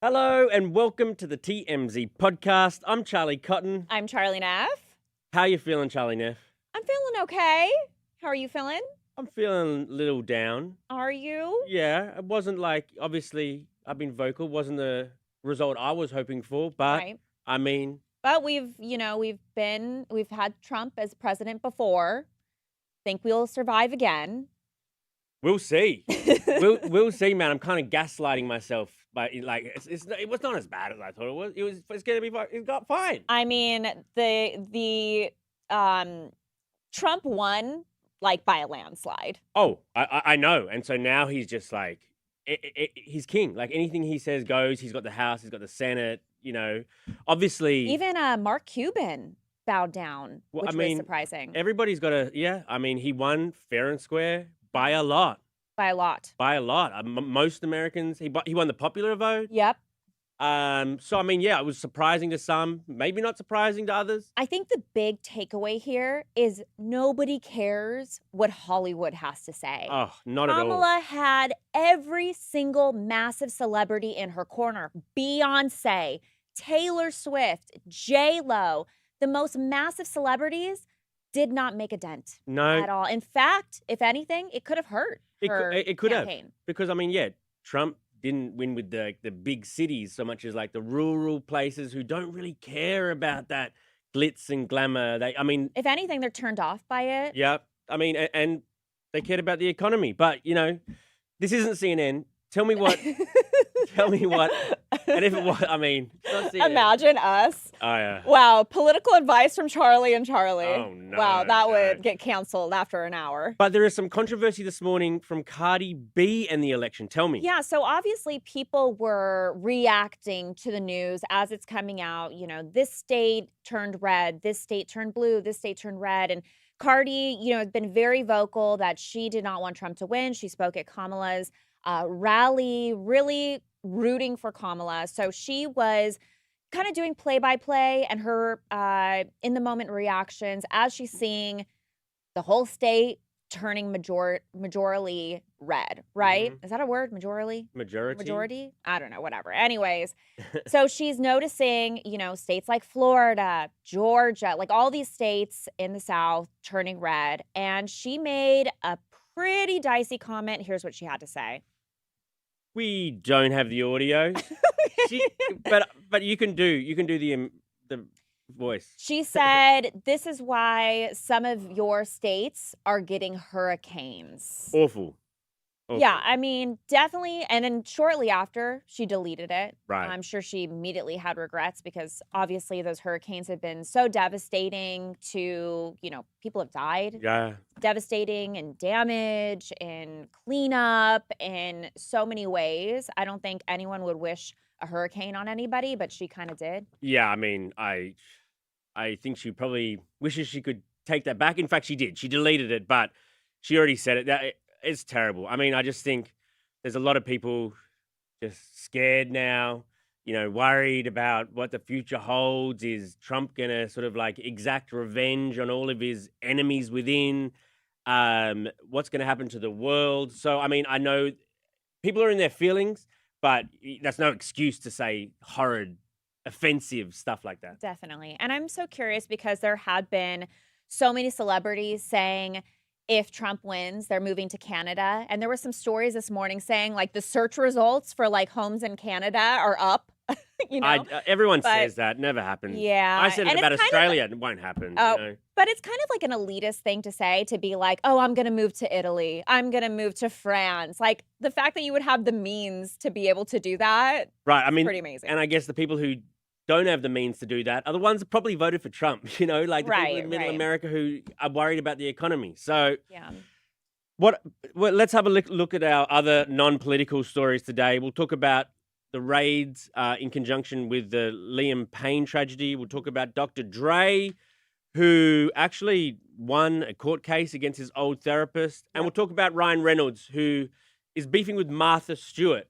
Hello and welcome to the TMZ Podcast. I'm Charlie Cotton. I'm Charlie Neff. How you feeling, Charlie Neff? I'm feeling okay. How are you feeling? I'm feeling a little down. Are you? Yeah, it wasn't like, obviously, I've been vocal, wasn't the result I was hoping for, but Right. I mean, But we've had Trump as president before. Think we'll survive again. we'll see. We'll see, man. I'm kind of gaslighting myself, but it was not as bad as I thought it was. It's gonna be fine. It got fine. I mean, the Trump won like by a landslide. Oh, I know. And so now he's just like, he's king. Like anything he says goes. He's got the House, he's got the Senate, obviously. Even Mark Cuban bowed down, Well, which was surprising. Everybody's got he won fair and square by a lot. By a lot. By a lot. Most Americans, he won the popular vote. Yep. So, it was surprising to some, maybe not surprising to others. I think the big takeaway here is nobody cares what Hollywood has to say. Oh, not at all. Kamala had every single massive celebrity in her corner. Beyonce, Taylor Swift, J-Lo. The most massive celebrities did not make a dent at all. In fact, if anything, it could have hurt her It could have. campaign. Because, Trump didn't win with the big cities so much as like the rural places who don't really care about that glitz and glamour. If anything, they're turned off by it. Yeah. And they cared about the economy. But, this isn't CNN. Tell me what. Tell me what. And if it was, it's not CNN. Imagine us. Oh, yeah. Wow, political advice from Charlie and Charlie. Oh, no. Wow, that would get canceled after an hour. But there is some controversy this morning from Cardi B and the election. Tell me. Yeah, so obviously people were reacting to the news as it's coming out. This state turned red, this state turned blue, this state turned red. And Cardi, has been very vocal that she did not want Trump to win. She spoke at Kamala's rally, really rooting for Kamala. So she was kind of doing play-by-play and her in-the-moment reactions as she's seeing the whole state turning majorly red, right? Mhm. Is that a word? Majorly? Majority? I don't know, whatever. Anyways, so she's noticing, states like Florida, Georgia, like all these states in the South turning red. And she made a pretty dicey comment. Here's what she had to say. We don't have the audio. But you can do the voice. She said, this is why some of your states are getting hurricanes. Awful. Yeah, definitely. And then shortly after, she deleted it. Right. I'm sure she immediately had regrets because obviously those hurricanes have been so devastating to, people have died. Yeah. Devastating and damage and cleanup in so many ways. I don't think anyone would wish a hurricane on anybody, but she kind of did. Yeah, I think she probably wishes she could take that back. In fact, she did. She deleted it, but she already said it. It's terrible. I just think there's a lot of people just scared now, worried about what the future holds. Is Trump going to sort of like exact revenge on all of his enemies within? What's going to happen to the world? So, I know people are in their feelings, but that's no excuse to say horrid, offensive stuff like that. Definitely. And I'm so curious because there had been so many celebrities saying if Trump wins, they're moving to Canada. And there were some stories this morning saying like the search results for like homes in Canada are up. Everyone says that. Never happens. Yeah. I said it about Australia. It won't happen. But it's kind of like an elitist thing to say, to be like, oh, I'm going to move to Italy. I'm going to move to France. Like the fact that you would have the means to be able to do that. Right. Pretty amazing. And I guess the people who don't have the means to do that are the ones that probably voted for Trump, like the people in middle America who are worried about the economy. So yeah. Let's have a look at our other non-political stories today. We'll talk about the raids in conjunction with the Liam Payne tragedy. We'll talk about Dr. Dre, who actually won a court case against his old therapist. And we'll talk about Ryan Reynolds, who is beefing with Martha Stewart.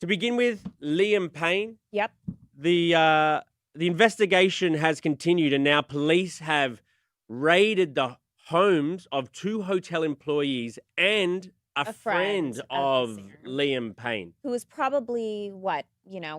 To begin with, Liam Payne. Yep. The investigation has continued, and now police have raided the homes of 2 hotel employees and a friend of Liam Payne. Who was probably,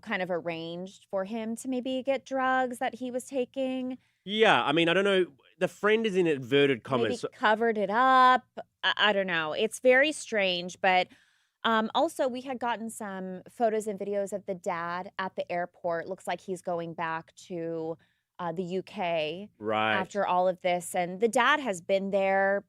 kind of arranged for him to maybe get drugs that he was taking. Yeah, I mean, I don't know. The friend is in inverted Maybe commas. covered it up. I don't know. It's very strange, but also we had gotten some photos and videos of the dad at the airport. Looks like he's going back to the UK Right. after all of this, and the dad has been there.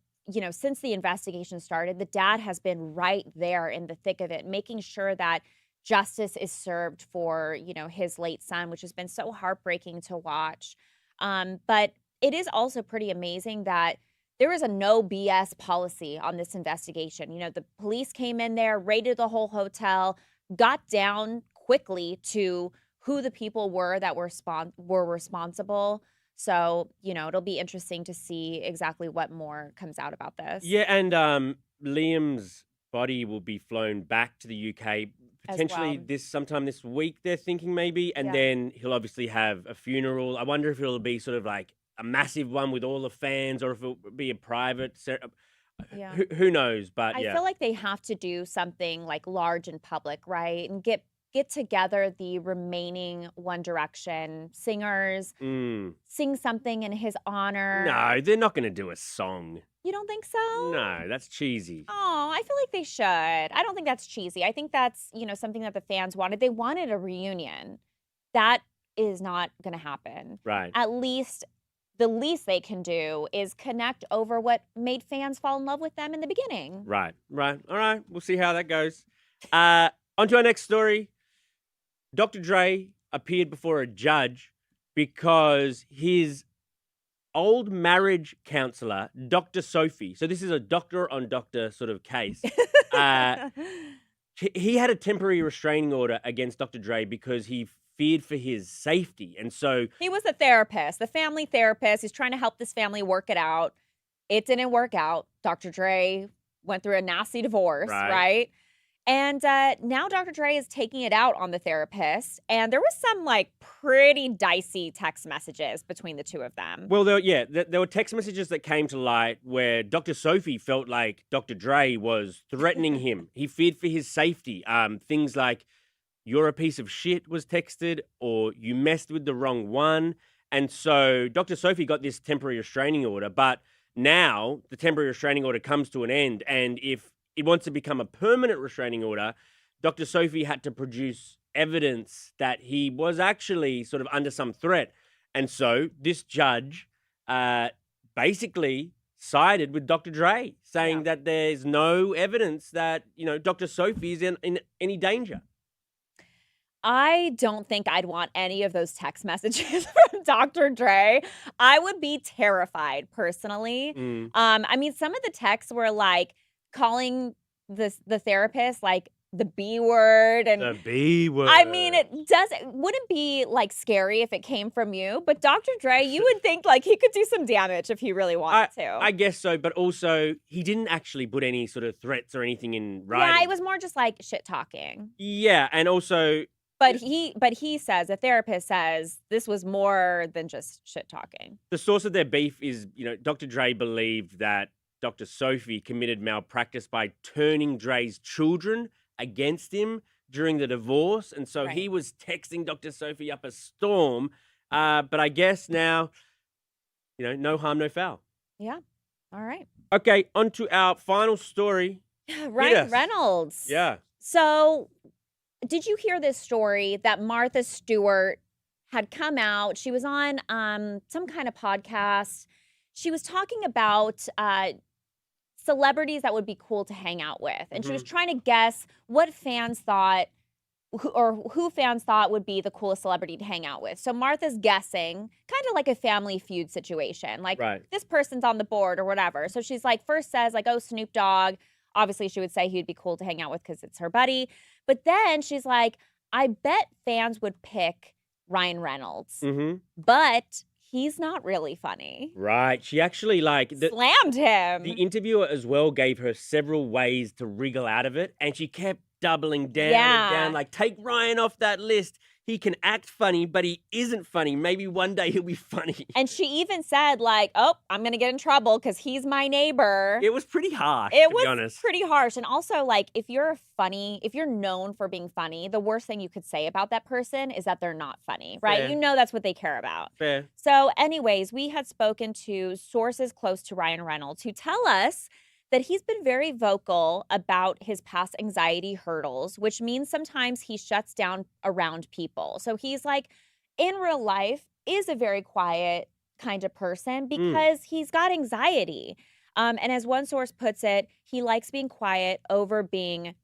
Since the investigation started, the dad has been right there in the thick of it, making sure that justice is served for, his late son, which has been so heartbreaking to watch. But it is also pretty amazing that there is a no BS policy on this investigation. The police came in there, raided the whole hotel, got down quickly to who the people were that were responsible. So, it'll be interesting to see exactly what more comes out about this Yeah, and Liam's body will be flown back to the UK as potentially well. sometime this week. They're thinking maybe, and Yeah. then he'll obviously have a funeral. I wonder if it'll be sort of like a massive one with all the fans, or if it'll be a private. Yeah. Who knows? But I yeah, feel like they have to do something like large and public, right? And get together the remaining One Direction singers, sing something in his honor. no, they're not going to do a song. You don't think so? No, that's cheesy. Oh, I feel like they should. I don't think that's cheesy. I think that's, something that the fans wanted. They wanted a reunion. That is not going to happen. Right. At least the least they can do is connect over what made fans fall in love with them in the beginning. Right. All right. We'll see how that goes. On to our next story. Dr. Dre appeared before a judge because his old marriage counselor, Dr. Sophie, so this is a doctor on doctor sort of case. He had a temporary restraining order against Dr. Dre because he feared for his safety. And so he was a therapist, the family therapist. He's trying to help this family work it out. It didn't work out. Dr. Dre went through a nasty divorce, right? And now Dr. Dre is taking it out on the therapist. And there was some pretty dicey text messages between the two of them. Well, there were text messages that came to light where Dr. Sophie felt like Dr. Dre was threatening him. He feared for his safety. Things like, "You're a piece of shit" was texted, or "You messed with the wrong one." And so Dr. Sophie got this temporary restraining order, but now the temporary restraining order comes to an end. And if it wants to become a permanent restraining order, Dr. Sophie had to produce evidence that he was actually sort of under some threat. And so this judge basically sided with Dr. Dre, saying that there's no evidence that, Dr. Sophie is in any danger. I don't think I'd want any of those text messages from Dr. Dre. I would be terrified personally. I mean, some of the texts were calling the therapist the B word, and The B word. I mean, wouldn't be scary if it came from you, but Dr. Dre, you would think he could do some damage if he really wanted to. I guess so, but also he didn't actually put any sort of threats or anything in writing. Yeah, it was more just shit talking. Yeah, and also, but he says, the therapist says, this was more than just shit talking. The source of their beef is, Dr. Dre believed that Dr. Sophie committed malpractice by turning Dre's children against him during the divorce. And so he was texting Dr. Sophie up a storm. But I guess now, no harm, no foul. Yeah. All right. Okay, on to our final story. Reynolds. Yeah. So did you hear this story that Martha Stewart had come out? She was on some kind of podcast. She was talking about celebrities that would be cool to hang out with. And she was trying to guess what fans thought, who fans thought would be the coolest celebrity to hang out with. So Martha's guessing, kind of like a Family Feud situation. This person's on the board or whatever. So she's first says oh, Snoop Dogg. Obviously, she would say he'd be cool to hang out with because it's her buddy. But then she's like, I bet fans would pick Ryan Reynolds. But he's not really funny. Right. She actually slammed him. The interviewer as well gave her several ways to wriggle out of it, and she kept doubling down and down, take Ryan off that list. he can act funny, but he isn't funny. Maybe one day he'll be funny. And she even said, like, oh, I'm going to get in trouble because he's my neighbor. It was pretty harsh, It to was be honest. pretty harsh. And also, like, if you're known for being funny, the worst thing you could say about that person is that they're not funny, right? Fair. You know that's what they care about. Fair. So anyways, we had spoken to sources close to Ryan Reynolds who tell us that he's been very vocal about his past anxiety hurdles, which means sometimes he shuts down around people. So he's like, in real life, is a very quiet kind of person because he's got anxiety. And as one source puts it, he likes being quiet over being,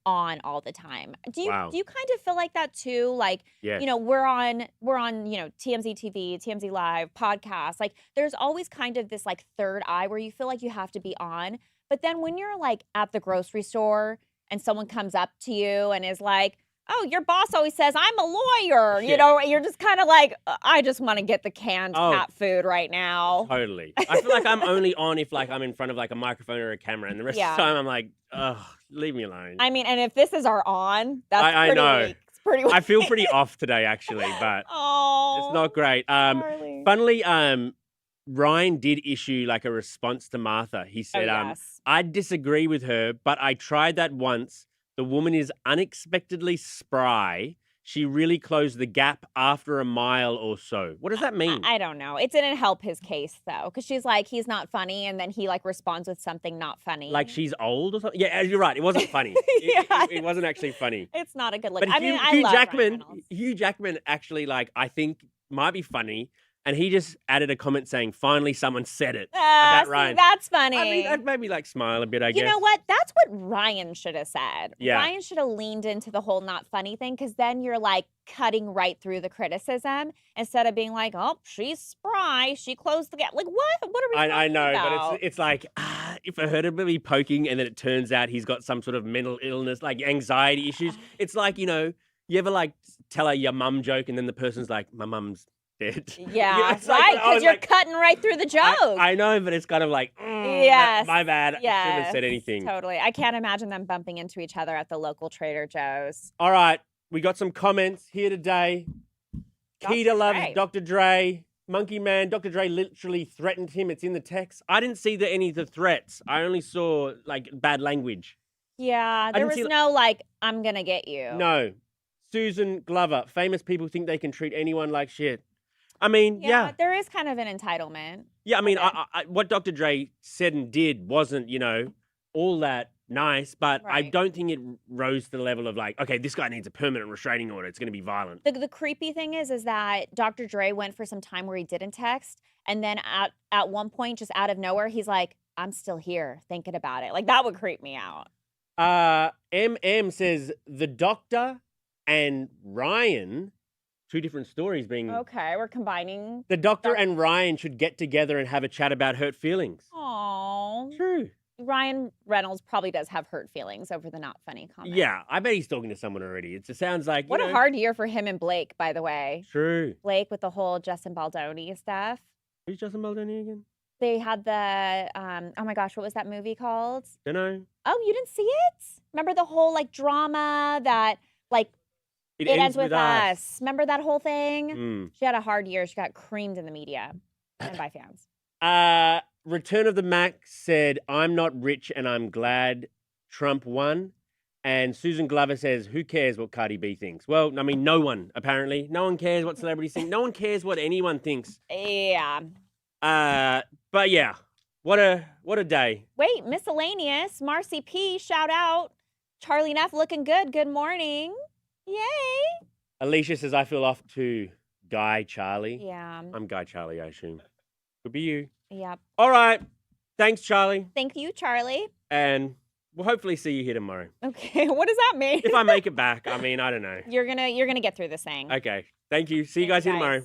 on all the time. Do you kind of feel like that too? Like, Yes. we're on, TMZ TV, TMZ Live, podcasts. Like, there's always kind of this like third eye where you feel like you have to be on. But then when you're like at the grocery store and someone comes up to you and is like, oh, your boss always says I'm a lawyer, you're just kind of like, I just want to get the canned cat food right now. Totally. I feel like I'm only on if like I'm in front of like a microphone or a camera, and the rest of the time I'm like, ugh, leave me alone. I mean, and if this is our on, that's I know. weak. It's pretty weak. I feel pretty off today actually, but it's not great. Charlie. Funnily, Ryan did issue like a response to Martha. He said, yes. I disagree with her, but I tried that once. The woman is unexpectedly spry. She really closed the gap after a mile or so. What does that mean? I don't know. It didn't help his case though, because she's like, he's not funny, and then he like responds with something not funny. Like she's old or something? Yeah, you're right. It wasn't funny. It wasn't actually funny. It's not a good look. But I love Ryan Reynolds. Hugh Jackman actually, like, I think might be funny. And he just added a comment saying, finally someone said it about Ryan. That's funny. I mean, that made me like smile a bit, I guess. You know what? That's what Ryan should have said. Yeah. Ryan should have leaned into the whole not funny thing, because then you're like cutting right through the criticism instead of being like, oh, she's spry. She closed the gap. Like, what? What are we talking I know, about? but it's like, if I heard him be poking and then it turns out he's got some sort of mental illness, like anxiety issues. It's like, you ever like tell your mum joke and then the person's like, my mum's dead. Yeah, right, because you're cutting right through the joke. I know, but it's kind of like, yes, my bad. Yes, I shouldn't have said anything. Totally. I can't imagine them bumping into each other at the local Trader Joe's. All right, we got some comments here today. Keita loves Dr. Dre. Monkey Man, Dr. Dre literally threatened him. It's in the text. I didn't see any of the threats. I only saw like bad language. Yeah, there was no like, I'm going to get you. No. Susan Glover, famous people think they can treat anyone like shit. I mean, yeah. There is kind of an entitlement. Yeah, I mean, what Dr. Dre said and did wasn't, all that nice, but I don't think it rose to the level of like, okay, this guy needs a permanent restraining order. It's going to be violent. The creepy thing is that Dr. Dre went for some time where he didn't text, and then at one point, just out of nowhere, he's like, I'm still here thinking about it. Like, that would creep me out. MM says the doctor and Ryan... Two different stories being... Okay, we're combining... The doctor and Ryan should get together and have a chat about hurt feelings. Aww. True. Ryan Reynolds probably does have hurt feelings over the not funny comment. Yeah, I bet he's talking to someone already. It sounds like... What a hard year for him and Blake, by the way. True. Blake with the whole Justin Baldoni stuff. Who's Justin Baldoni again? They had the... oh my gosh, what was that movie called? Don't know. Oh, you didn't see it? Remember the whole like drama that like... It ends with us. Remember that whole thing? She had a hard year. She got creamed in the media and by fans. Return of the Mac said, I'm not rich and I'm glad Trump won. And Susan Glover says, who cares what Cardi B thinks? Well, I mean, no one, apparently. No one cares what celebrities think. No one cares what anyone thinks. Yeah. But yeah, what a day. Wait, miscellaneous. Marcy P, shout out. Charlie Neff looking good. Good morning. Yay! Alicia says, I feel off to Guy Charlie. Yeah. I'm Guy Charlie, I assume. Could be you. Yep. All right. Thanks, Charlie. Thank you, Charlie. And we'll hopefully see you here tomorrow. Okay. What does that mean? If I make it back, I mean, I don't know. You're gonna get through this thing. Okay. Thank you. See you guys here tomorrow.